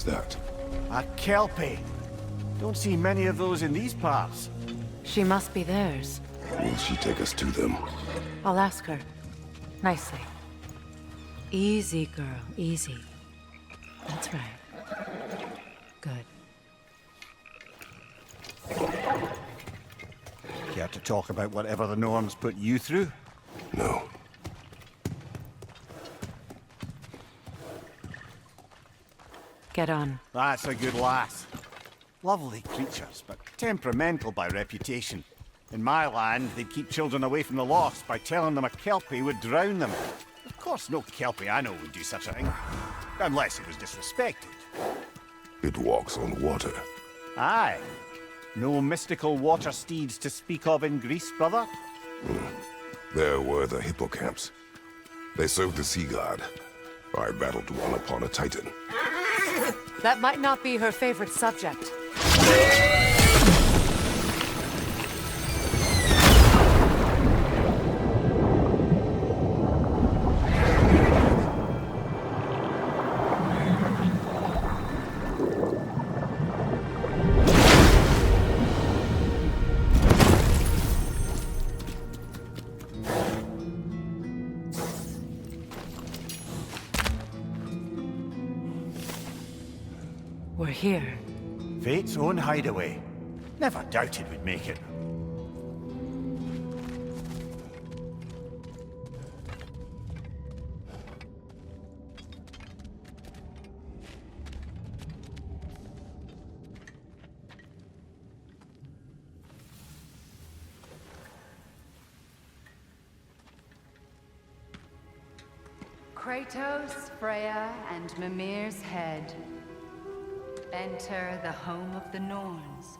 that? A kelpie. Don't see many of those in these parts. She must be theirs. Will she take us to them? I'll ask her. Nicely. Easy, girl. Easy. That's right. Good. Care to talk about whatever the Norns put you through? No. Get on. That's a good lass. Lovely creatures, but temperamental by reputation. In my land, they'd keep children away from the lost by telling them a kelpie would drown them. Of course, no kelpie I know would do such a thing. Unless it was disrespected. It walks on water. Aye. No mystical water steeds to speak of in Greece, brother? There were the hippocamps. They served the sea god. I battled one upon a titan. That might not be her favorite subject. We're here. Fate's own hideaway. Never doubted we'd make it. Kratos, Freya, and Mimir's head. Enter the home of the Norns,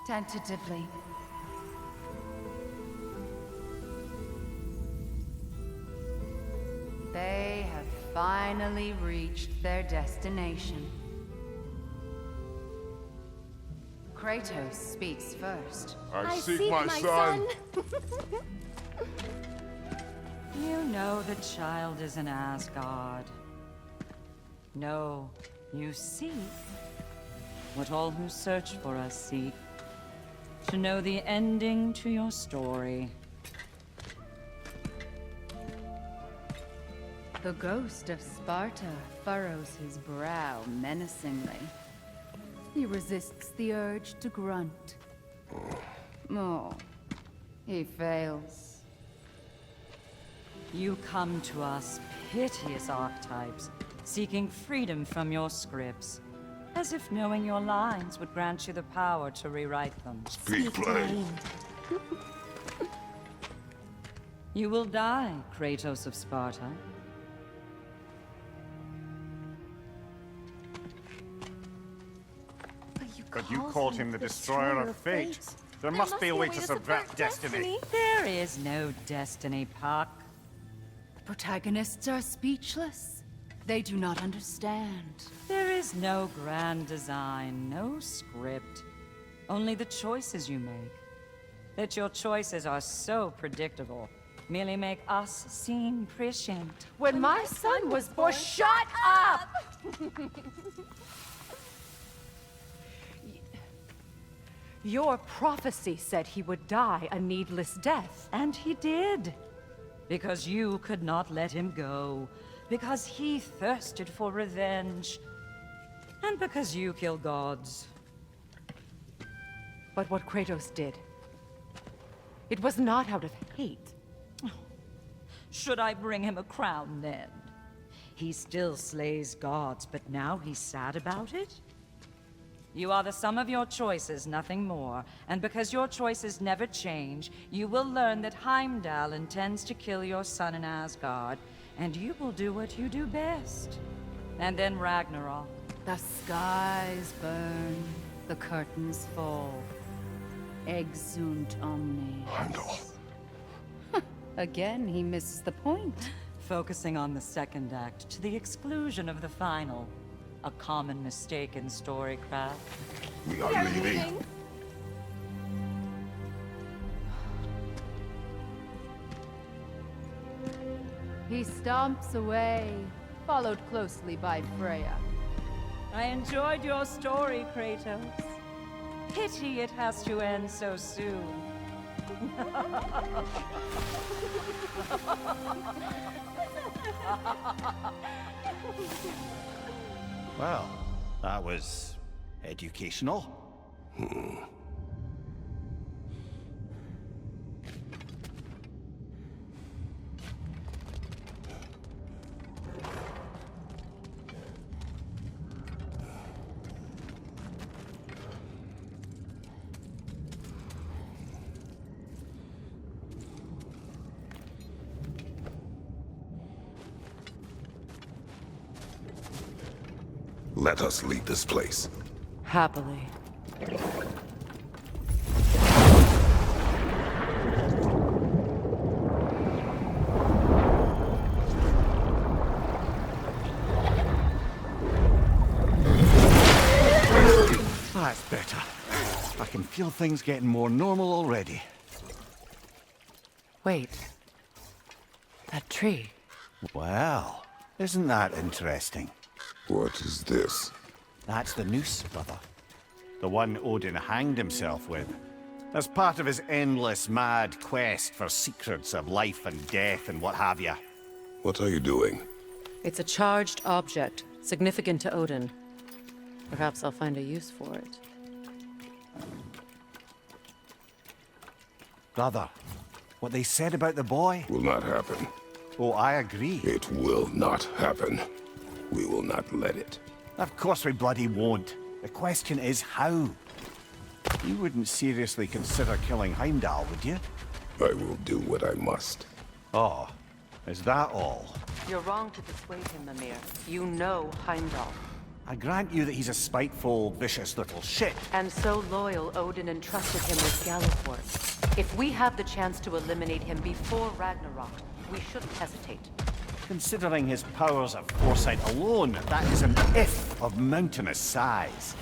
tentatively. They have finally reached their destination. Kratos speaks first. I seek my son. You know the child is in Asgard. No, you seek what all who search for us seek. To know the ending to your story. The ghost of Sparta furrows his brow menacingly. He resists the urge to grunt. Oh, he fails. You come to us, piteous archetypes, seeking freedom from your scripts. As if knowing your lines would grant you the power to rewrite them. Speak plain. You will die, Kratos of Sparta. But you called him the destroyer of fate. There must be a way to subvert destiny. There is no destiny, Puck. Protagonists are speechless. They do not understand. There is no grand design, no script. Only the choices you make. That your choices are so predictable merely make us seem prescient. When my son was born, shut up! Your prophecy said he would die a needless death. And he did. Because you could not let him go. Because he thirsted for revenge. And because you kill gods. But what Kratos did, it was not out of hate. Should I bring him a crown then? He still slays gods, but now he's sad about it? You are the sum of your choices, nothing more. And because your choices never change, you will learn that Heimdall intends to kill your son in Asgard, and you will do what you do best. And then Ragnarok. The skies burn, the curtains fall. Exunt omnes. Heimdall. Again, he misses the point. Focusing on the second act to the exclusion of the final. A common mistake in storycraft. We are leaving. He stomps away, followed closely by Freya. I enjoyed your story, Kratos. Pity it has to end so soon. Well, that was educational. Let us leave this place. Happily. That's better. I can feel things getting more normal already. Wait. That tree. Well, isn't that interesting? What is this? That's the noose, brother. The one Odin hanged himself with. As part of his endless, mad quest for secrets of life and death and what have you. What are you doing? It's a charged object, significant to Odin. Perhaps I'll find a use for it. Brother, what they said about the boy? Will not happen. Oh, I agree. It will not happen. We will not let it. Of course we bloody won't. The question is how. You wouldn't seriously consider killing Heimdall, would you? I will do what I must. Oh, is that all? You're wrong to dissuade him, Mimir. You know Heimdall. I grant you that he's a spiteful, vicious little shit. And so loyal, Odin entrusted him with Galliford. If we have the chance to eliminate him before Ragnarok, we shouldn't hesitate. Considering his powers of foresight alone, that is an if of mountainous size.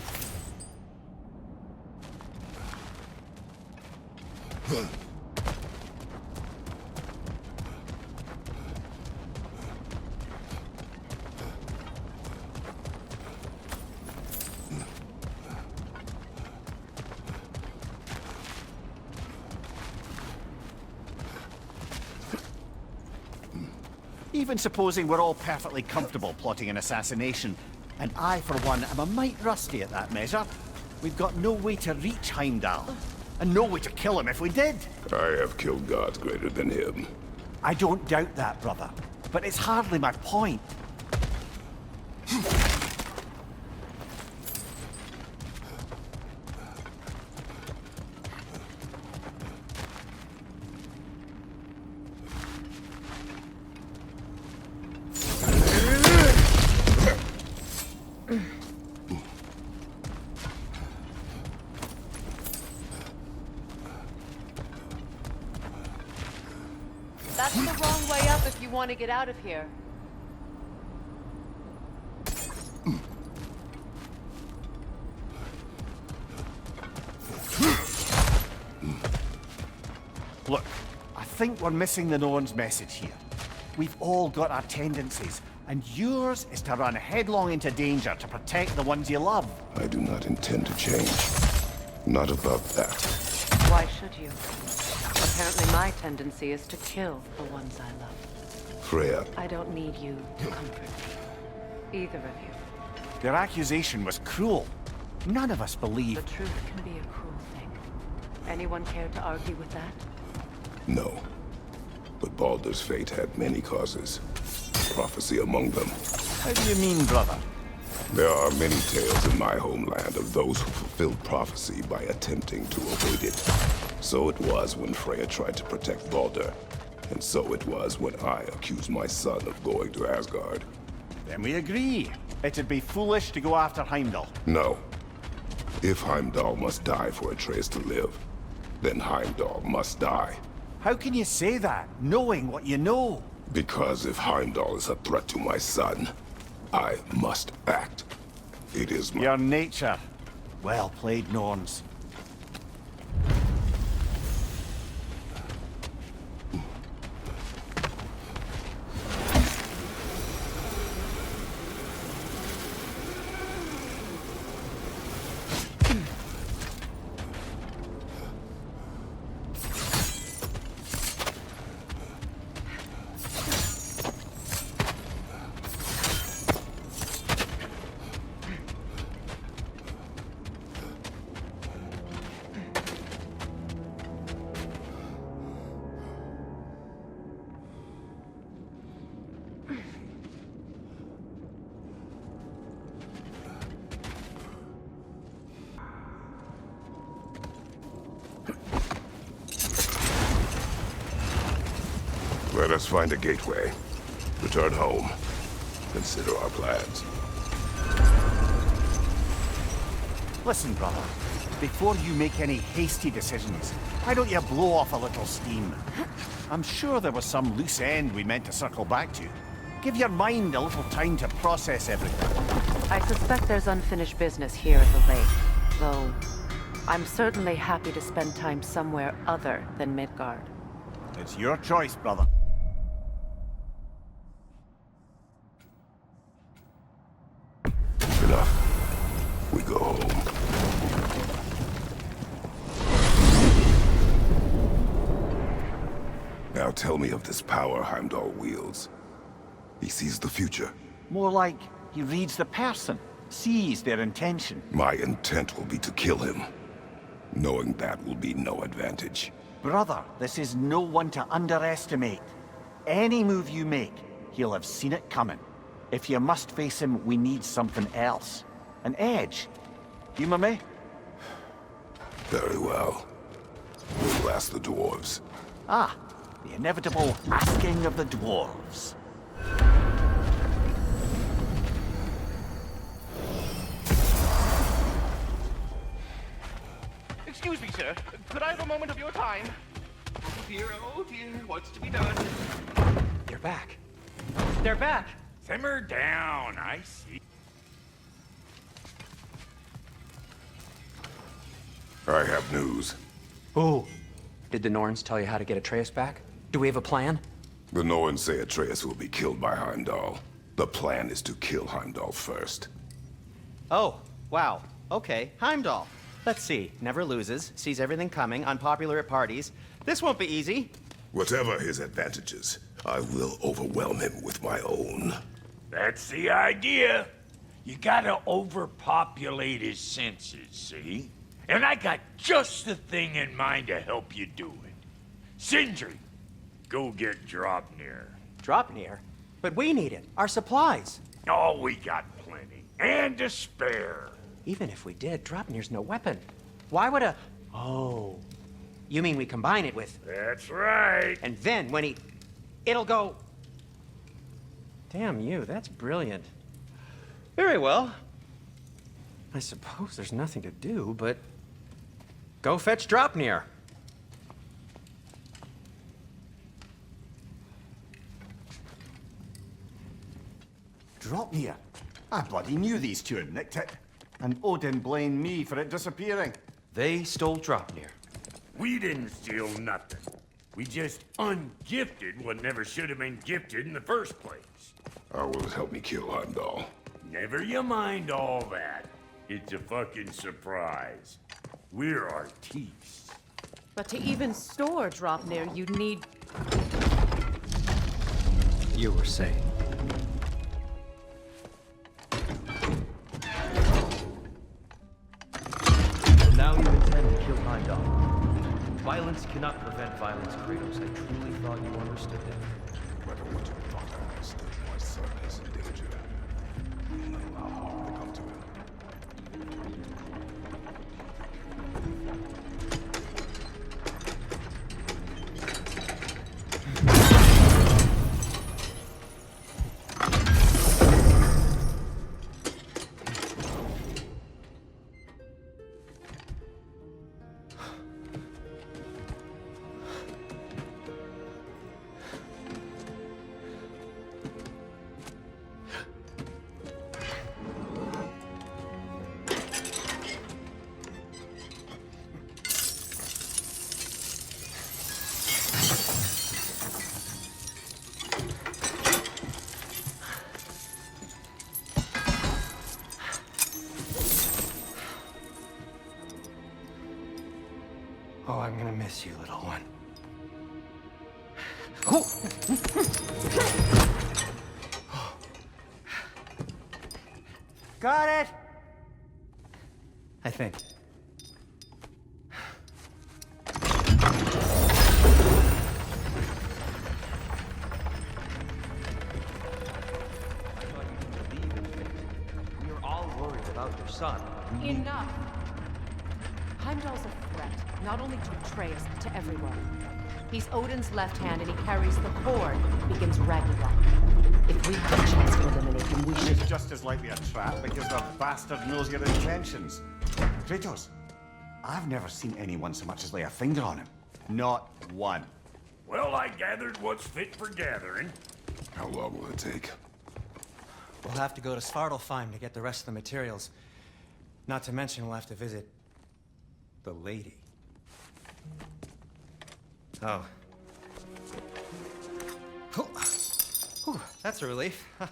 Even supposing we're all perfectly comfortable plotting an assassination, and I, for one, am a mite rusty at that measure, we've got no way to reach Heimdall, and no way to kill him if we did. I have killed gods greater than him. I don't doubt that, brother, but it's hardly my point. That's the wrong way up if you want to get out of here. Look, I think we're missing the Norn's message here. We've all got our tendencies, and yours is to run headlong into danger to protect the ones you love. I do not intend to change. Not about that. Why should you? Apparently my tendency is to kill the ones I love. Freya, I don't need you to comfort me. Either of you. Their accusation was cruel. None of us believe. The truth can be a cruel thing. Anyone care to argue with that? no. But Baldur's fate had many causes. Prophecy among them. How do you mean, brother? There are many tales in my homeland of those who fulfilled prophecy by attempting to evade it. So it was when Freya tried to protect Baldur. And so it was when I accused my son of going to Asgard. Then we agree. It'd be foolish to go after Heimdall. No. If Heimdall must die for Atreus to live, then Heimdall must die. How can you say that, knowing what you know? Because if Heimdall is a threat to my son, I must act. It is my... Your nature. Well played, Norns. Let us find a gateway. Return home. Consider our plans. Listen, brother. Before you make any hasty decisions, why don't you blow off a little steam? I'm sure there was some loose end we meant to circle back to. Give your mind a little time to process everything. I suspect there's unfinished business here at the lake, though I'm certainly happy to spend time somewhere other than Midgard. It's your choice, brother. Enough. We go home. Now tell me of this power Heimdall wields. He sees the future. More like he reads the person, sees their intention. My intent will be to kill him. Knowing that will be no advantage. Brother, this is no one to underestimate. Any move you make, he'll have seen it coming. If you must face him, we need something else. An edge. Humor me? Very well. We'll ask the dwarves. Ah, the inevitable asking of the dwarves. Excuse me, sir. Could I have a moment of your time? Oh dear, what's to be done? They're back. They're back. Simmer down, I see. I have news. Oh. Did the Norns tell you how to get Atreus back? Do we have a plan? The Norns say Atreus will be killed by Heimdall. The plan is to kill Heimdall first. Oh, wow. Okay, Heimdall. Let's see. Never loses, sees everything coming, unpopular at parties. This won't be easy. Whatever his advantages, I will overwhelm him with my own. That's the idea. You gotta overpopulate his senses, see? And I got just the thing in mind to help you do it. Sindri, go get Draupnir. Draupnir? But we need it. Our supplies. Oh, we got plenty. And to spare. Even if we did, Draupnir's no weapon. Why would a... Oh. You mean we combine it with... That's right. And then when he... It'll go... Damn you, that's brilliant. Very well. I suppose there's nothing to do, but... Go fetch Draupnir. Draupnir. I bloody knew these two had nicked it. And Odin blamed me for it disappearing. They stole Draupnir. We didn't steal nothing. We just ungifted what never should have been gifted in the first place. How will it help me kill Heimdall? Never you mind all that. It's a fucking surprise. We're artistes. But to even store Draupnir, you'd need... You were saying. Now you intend to kill Heimdall. Violence cannot prevent violence, Kratos. I truly thought you understood that. No matter what you thought I understood, my son is in danger. Do not allow harm to come to him. Oh, I'm gonna miss you, little one. Got it! I think. We are all worried about your son. Enough! Heimdall's a threat. threat, not only to Atreus, but to everyone. He's Odin's left hand and he carries the cord that begins Ragnarok. If we have a chance to eliminate him, we should... It's just as likely a trap because the bastard knows your intentions. Kratos, I've never seen anyone so much as lay a finger on him. Not one. Well, I gathered what's fit for gathering. How long will it take? We'll have to go to Svartalheim to get the rest of the materials. Not to mention we'll have to visit the lady. Oh. Whew, that's a relief. Huh?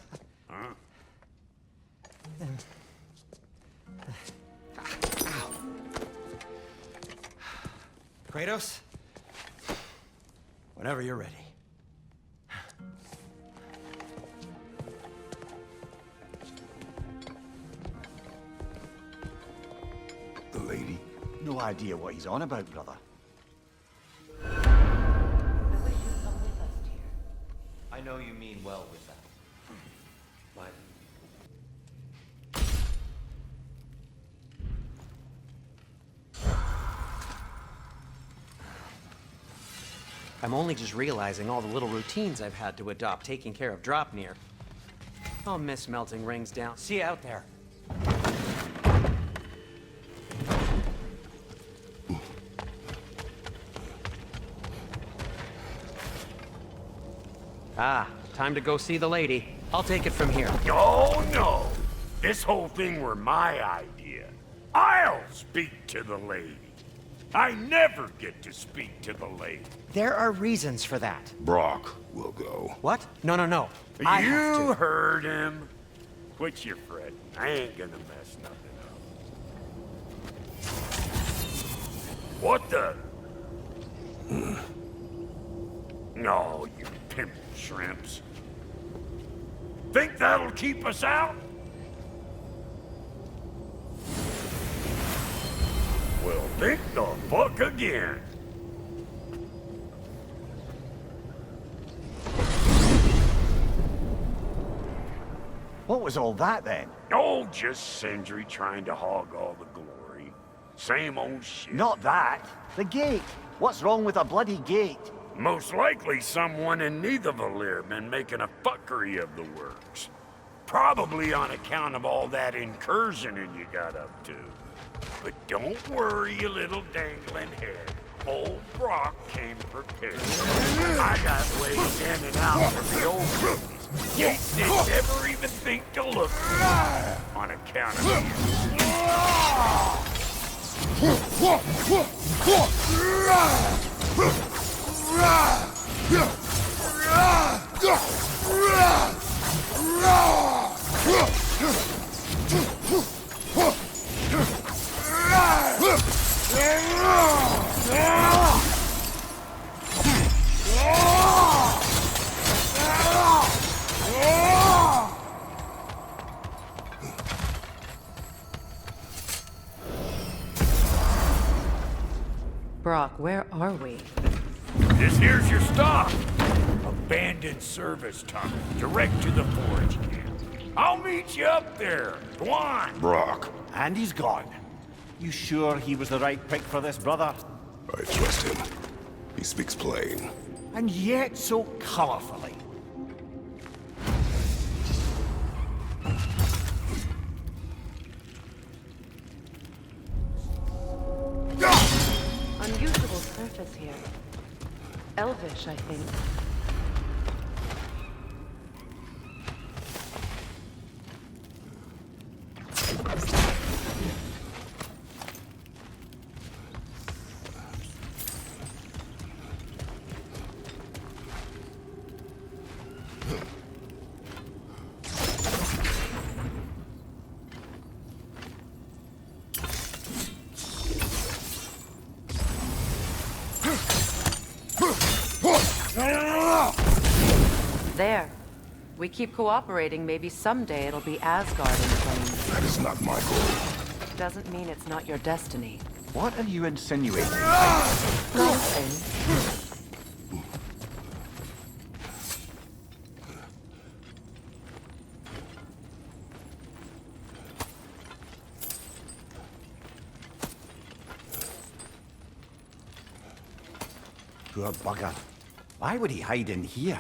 Ow. Kratos? Whenever you're ready. The lady? No idea what he's on about, brother. I know you mean well with that. But... I'm only just realizing all the little routines I've had to adopt taking care of Dropnir. I'll miss melting rings down. See you out there. Ah, time to go see the lady. I'll take it from here. Oh, no! This whole thing were my idea. I'll speak to the lady. I never get to speak to the lady. There are reasons for that. Brok will go. What? No, no, no. I have You to. heard him. Quit your fretting. I ain't gonna mess nothing up. What the? No, you pimp shrimps. Think that'll keep us out? Well, think the fuck again. What was all that then? Oh, just Sindri trying to hog all the glory. Same old shit. Not that. The gate. What's wrong with a bloody gate? Most likely someone in Nidavellir been making a fuckery of the works. Probably on account of all that incursioning you got up to. But don't worry, you little dangling head. Old Brok came prepared. I got ways in and out from the old days. Yates didn't ever even think to look on account of Brok, where are we? This here's your stop. Abandoned service tunnel, direct to the forage camp. I'll meet you up there. Go on. Brok, And he's gone. You sure he was the right pick for this, brother? I trust him. He speaks plain. And yet so colorfully. Unusual surface here. Elvish, I think. There. We keep cooperating, maybe someday it'll be Asgard in flames. That is not my goal. Doesn't mean it's not your destiny. What are you insinuating? Nothing. Poor bugger. Why would he hide in here?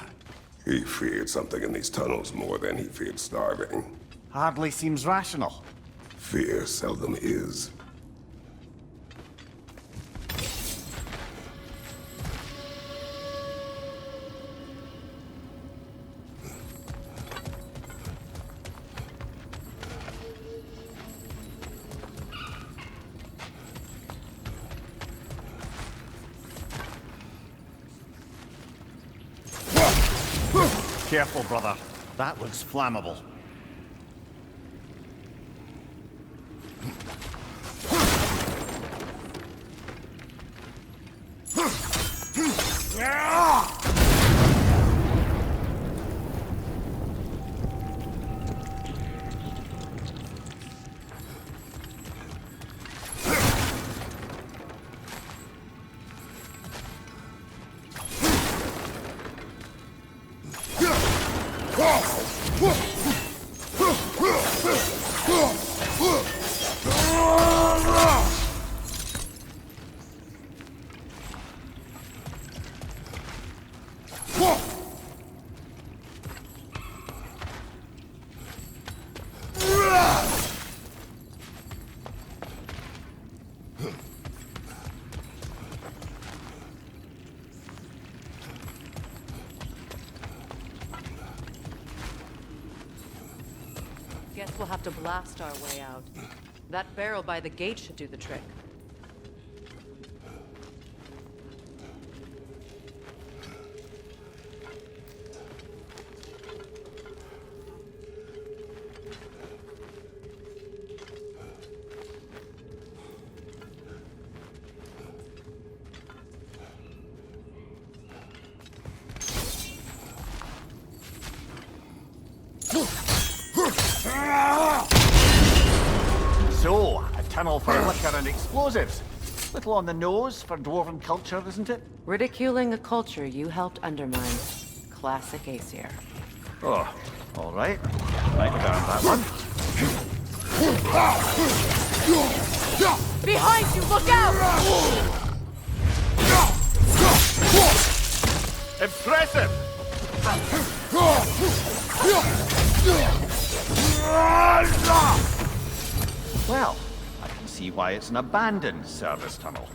He feared something in these tunnels more than he feared starving. Hardly seems rational. Fear seldom is. Careful, brother. That looks flammable. Guess we'll have to blast our way out. That barrel by the gate should do the trick. So, a tunnel for liquor and explosives. Little on the nose for dwarven culture, isn't it? Ridiculing a culture you helped undermine. Classic Aesir. Oh, all right. Write down that one. Behind you, look out! Impressive! Well, I can see why it's an abandoned service tunnel.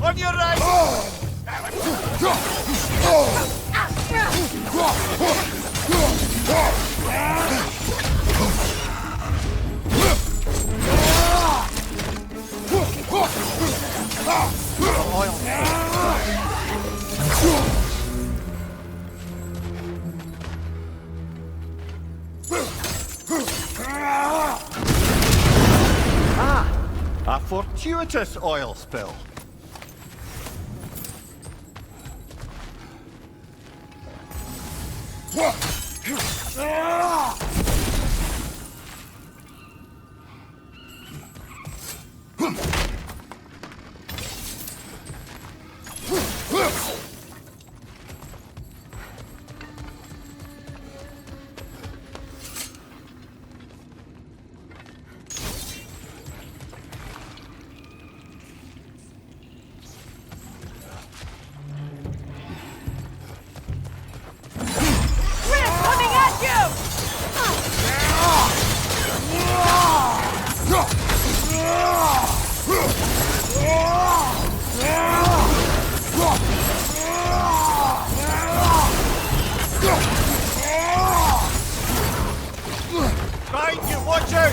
On your right! A fortuitous oil spill. Coming at you! Right, you watch out!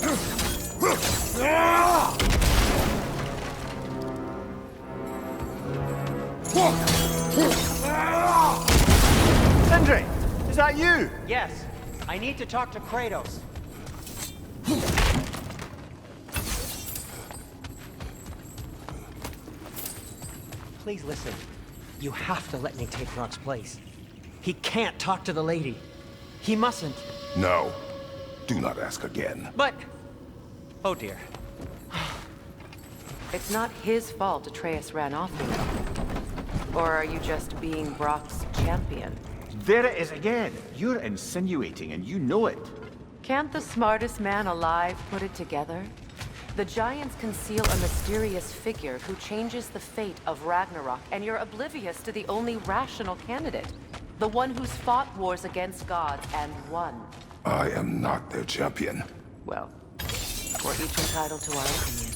Kratos. that you? Yes, I need to talk to Kratos. Please listen. You have to let me take Brok's place. He can't talk to the lady. He mustn't. No. Do not ask again. But... Oh dear. It's not his fault Atreus ran off with him. Or are you just being Brok's champion? There it is again. You're insinuating and you know it. Can't the smartest man alive put it together? The Giants conceal a mysterious figure who changes the fate of Ragnarok, and you're oblivious to the only rational candidate. The one who's fought wars against gods and won. I am not their champion. Well, we're each entitled to our opinion.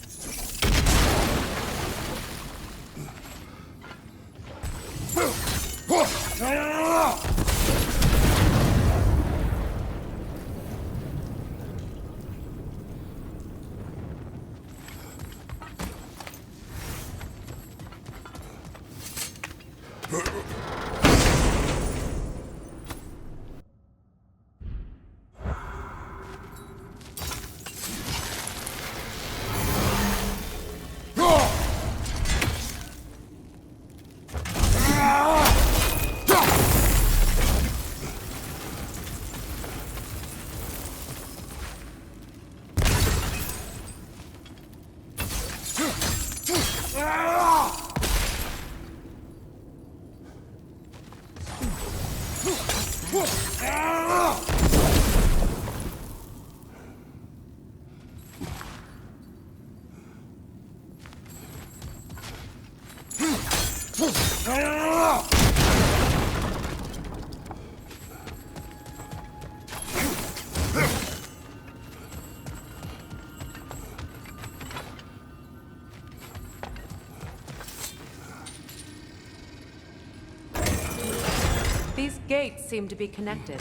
These gates seem to be connected.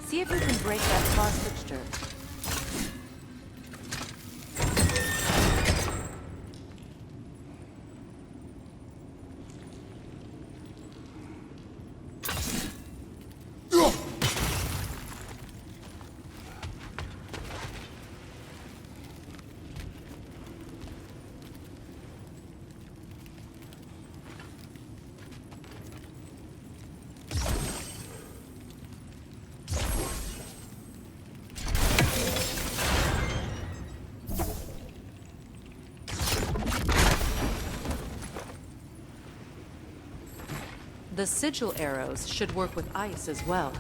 See if you can break that cross fixture. The sigil arrows should work with ice as well.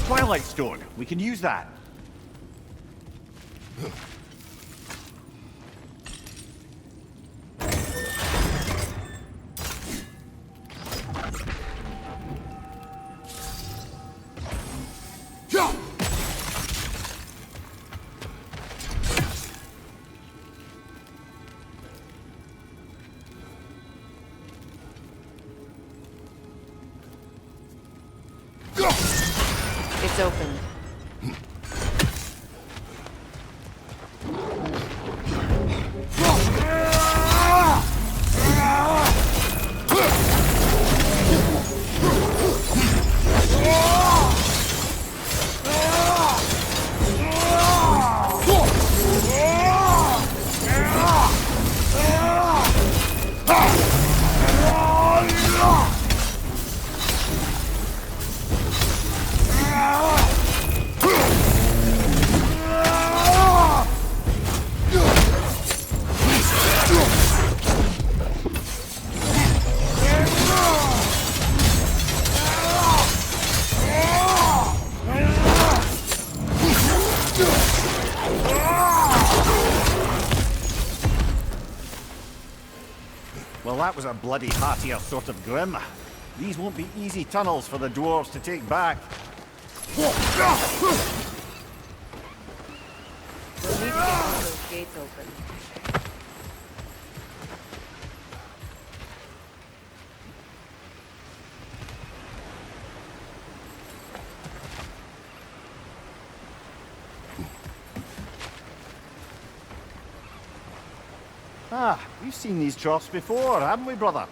Twilight Stone. We can use that. It's open. Well, that was a bloody heartier sort of grim. These won't be easy tunnels for the dwarves to take back. We'll need to get one of those gates open. Ah, we've seen these troughs before, haven't we, brother?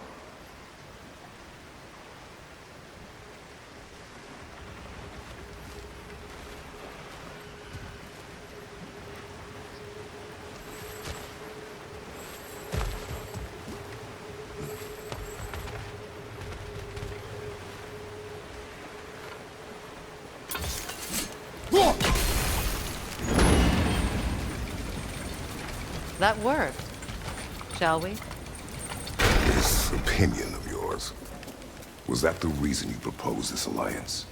That worked. Shall we? This opinion of yours, was that the reason you proposed this alliance?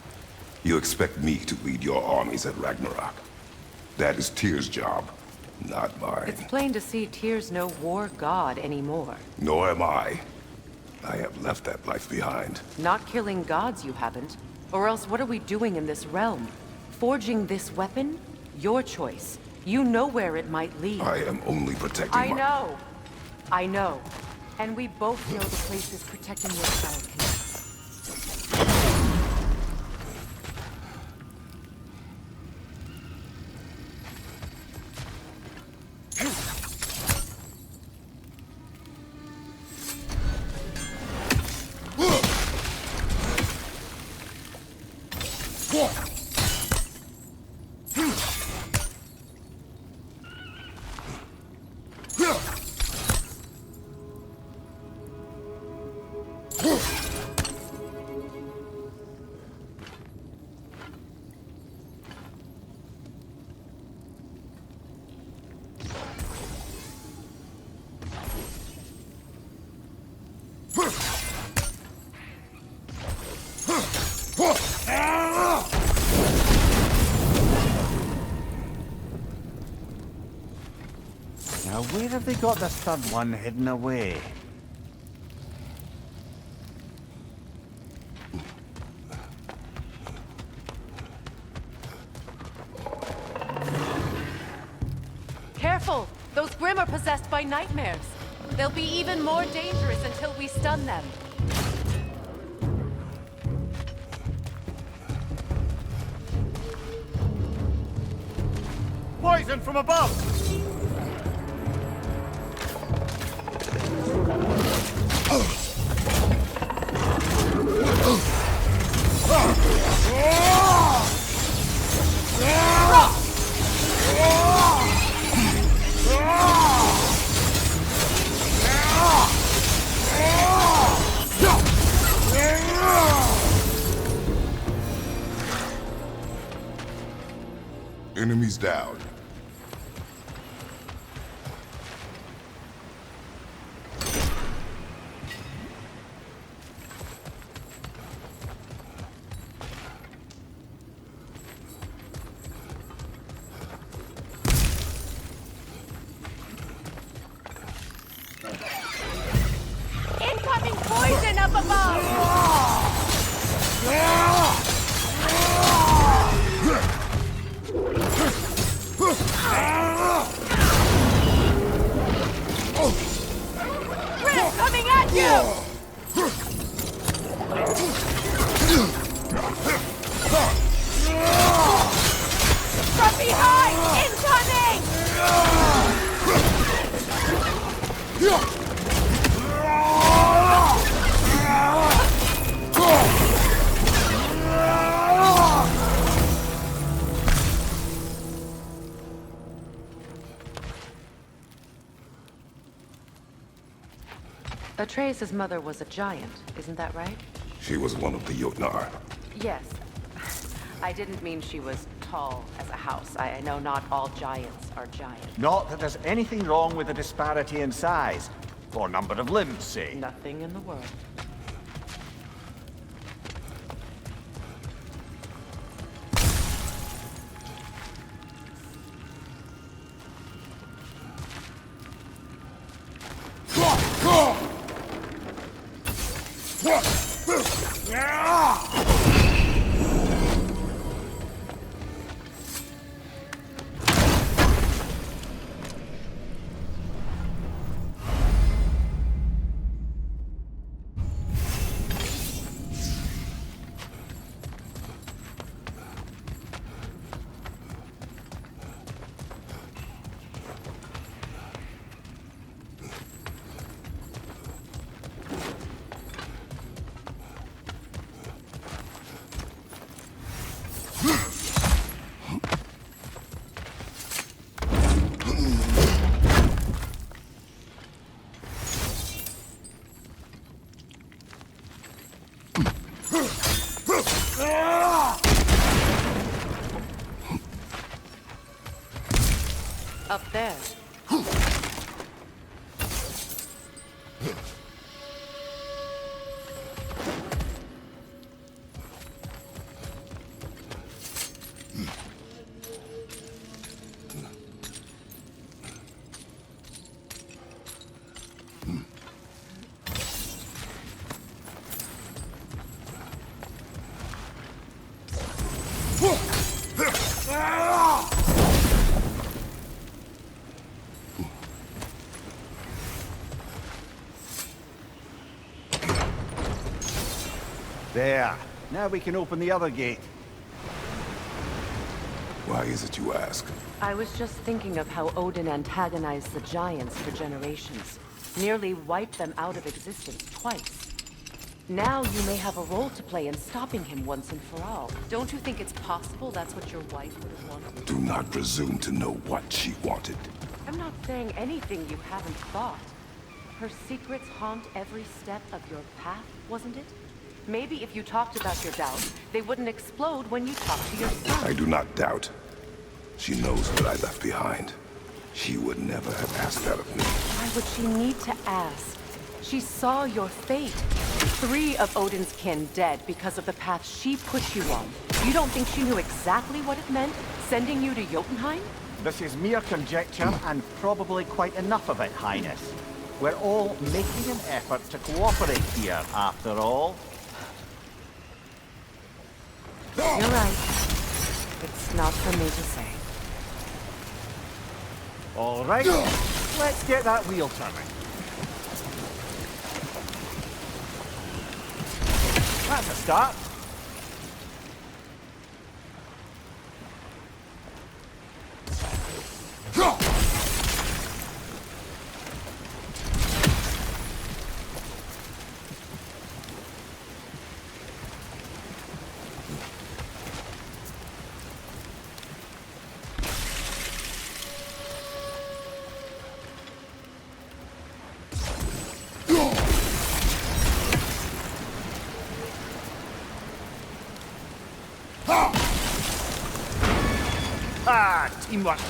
You expect me to lead your armies at Ragnarok? That is Tyr's job, not mine. It's plain to see Tyr's no war god anymore. Nor am I. I have left that life behind. Not killing gods, you haven't. Or else what are we doing in this realm? Forging this weapon? Your choice. You know where it might lead. I am only protecting I know. I know. And we both know the places protecting your child can. Now, where have they got this third one hidden away? Careful! Those Grimm are possessed by nightmares. They'll be even more dangerous until we stun them. Poison from above! Enemies down. Incoming poison up above! Grimm coming at you! From behind! Incoming! Atreus' mother was a giant, isn't that right? She was one of the Jotnar. Yes. I didn't mean she was tall as a house. I know not all giants are giants. Not that there's anything wrong with the disparity in size. Or number of limbs, say. Nothing in the world. Up there. There. Now we can open the other gate. Why is it you ask? I was just thinking of how Odin antagonized the Giants for generations. Nearly wiped them out of existence twice. Now you may have a role to play in stopping him once and for all. Don't you think it's possible that's what your wife would have wanted? Do not presume to know what she wanted. I'm not saying anything you haven't thought. Her secrets haunt every step of your path, wasn't it? Maybe if you talked about your doubts, they wouldn't explode when you talked to your son. I do not doubt. She knows what I left behind. She would never have asked that of me. Why would she need to ask? She saw your fate. 3 of Odin's kin dead because of the path she put you on. You don't think she knew exactly what it meant, sending you to Jotunheim? This is mere conjecture, and probably quite enough of it, Highness. We're all making an effort to cooperate here, after all. You're right. It's not for me to say. All right, let's get that wheel turning. That's a start. Ah, teamwork.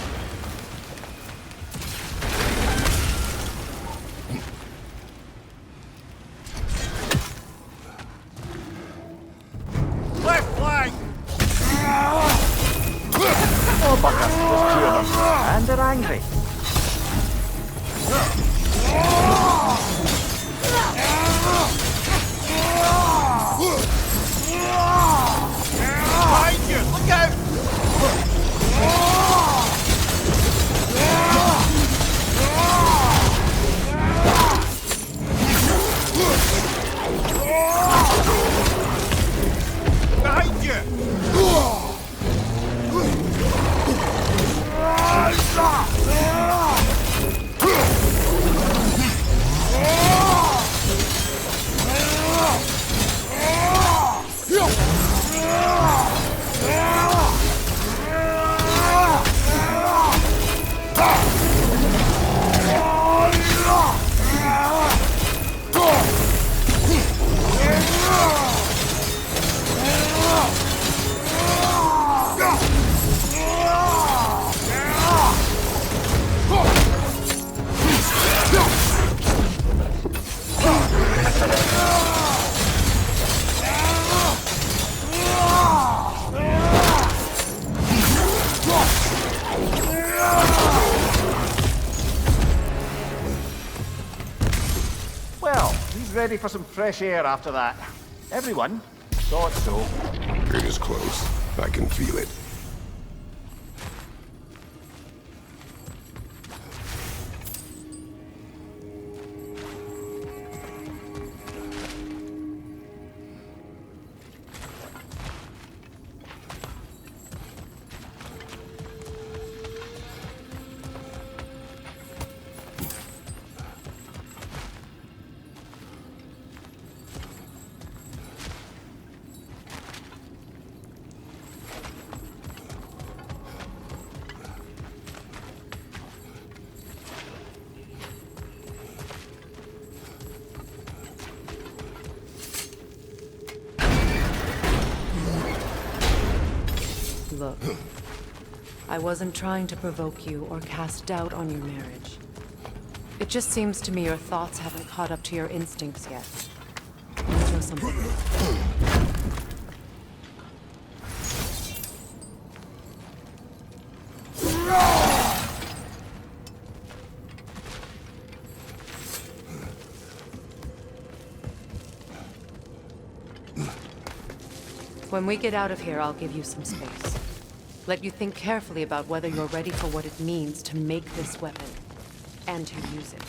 Left flank! Oh, bugger. There's 2 of them. And they're angry. Behind you! Look out! ready for some fresh air after that. Everyone thought so. It is close. I can feel it. Look, I wasn't trying to provoke you or cast doubt on your marriage. It just seems to me your thoughts haven't caught up to your instincts yet. Let's know something. When we get out of here, I'll give you some space. Let you think carefully about whether you're ready for what it means to make this weapon, and to use it.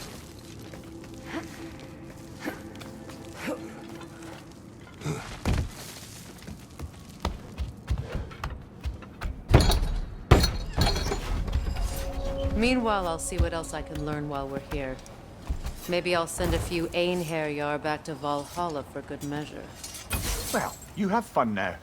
Meanwhile, I'll see what else I can learn while we're here. Maybe I'll send a few Einherjar back to Valhalla for good measure. Well, you have fun now.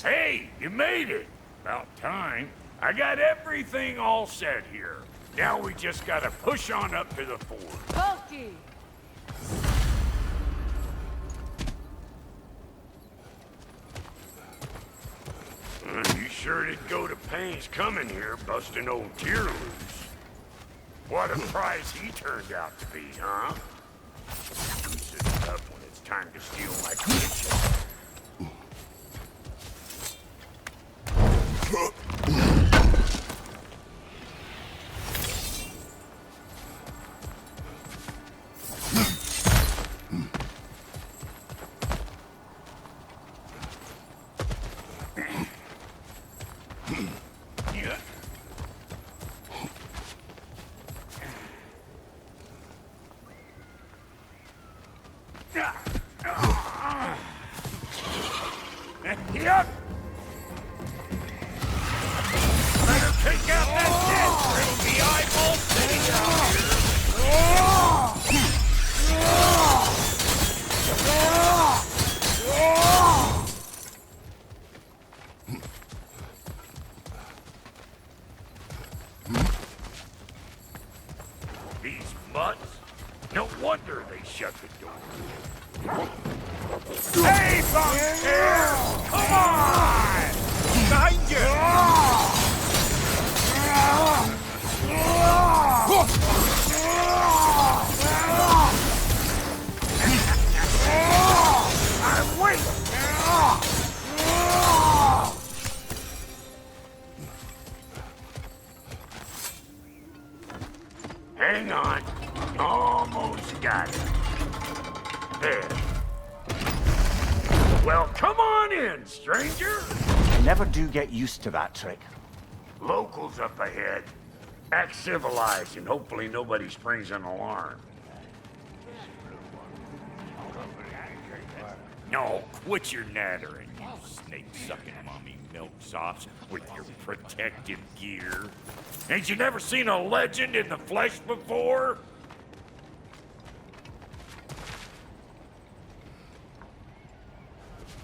Hey, you made it! About time. I got everything all set here. Now we just gotta push on up to the fort. Bulky! You sure did go to pains coming here, busting old Tyr loose. What a prize he turned out to be, huh? Who sits up when it's time to steal my kitchen? Yep. Better take out that dead, or it'll be eyeball city out here. These mutts? No wonder they shut the door. Hey, Bunker! Come on! Behind you! Wait! Hang on. Almost got it. There. Well, come on in, stranger. I never do get used to that trick. Locals up ahead. Act civilized and hopefully nobody springs an alarm. No, quit your nattering, you snake-sucking mommy milksops with your protective gear. Ain't you never seen a legend in the flesh before?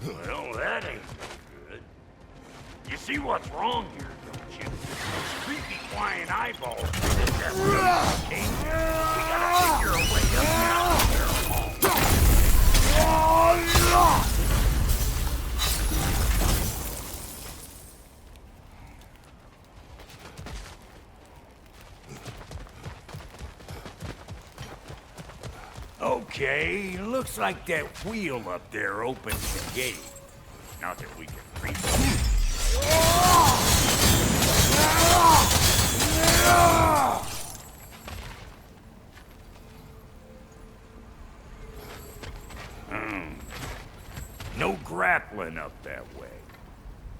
Well, that ain't good. You see what's wrong here, don't you? Those creepy flying eyeballs. That we gotta figure a way up now. Okay, looks like that wheel up there opens the gate. Not that we can reach it. no grappling up that way.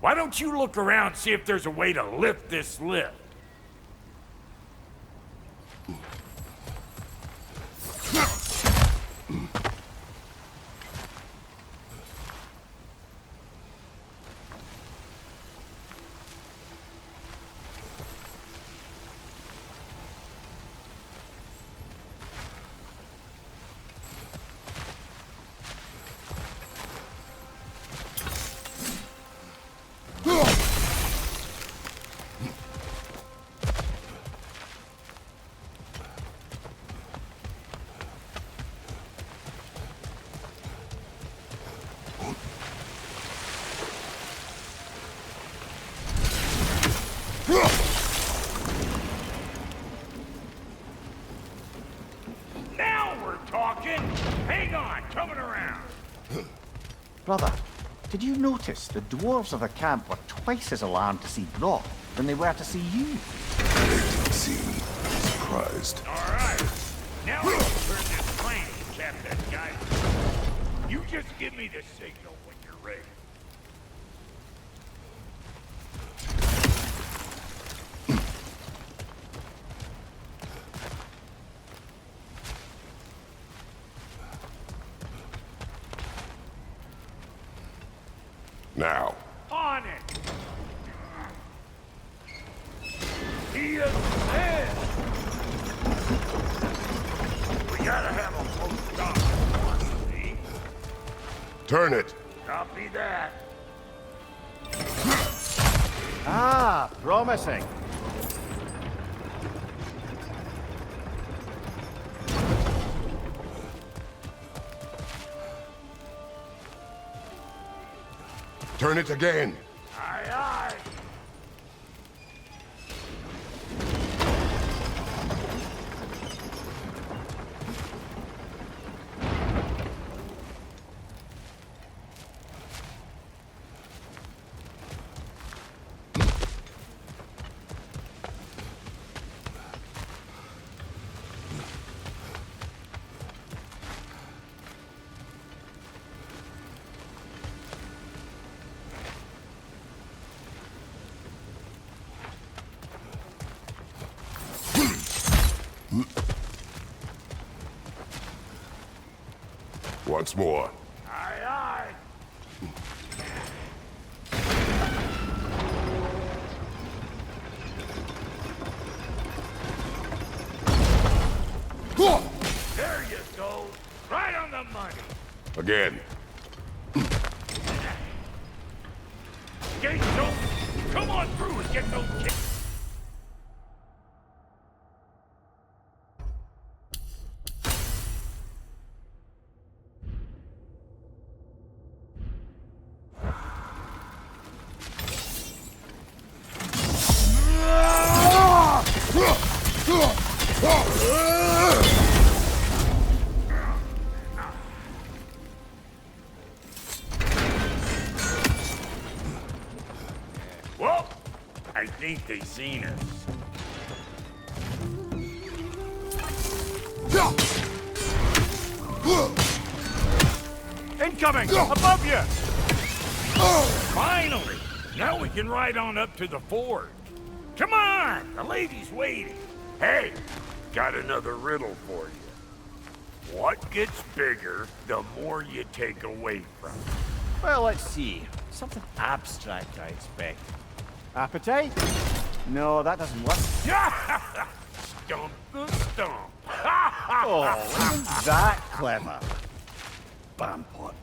Why don't you look around and see if there's a way to lift this lift? Now we're talking! Hang on, coming around! Brother, did you notice the dwarves of the camp were twice as alarmed to see Brok than they were to see you? They didn't seem surprised. Alright, now we can turn this plane and cap that guy. You just give me the signal when you're ready. Now. On it! He is dead! We gotta have a close stop, see? Turn it. Copy that. Ah, promising. Turn it again. Aye, aye. Once more. Aye, aye. There you go. Right on the money. Again. Gates open. Come on through and get those kids. Well, I think they seen us. Incoming! Above you! Finally! Now we can ride on up to the forge. Come on! The lady's waiting. Hey, got another riddle for you. What gets bigger the more you take away from it? Well, let's see. Something abstract, I expect. Appetite? No, that doesn't work. Stump the stump. Oh, isn't that clever? Bampot.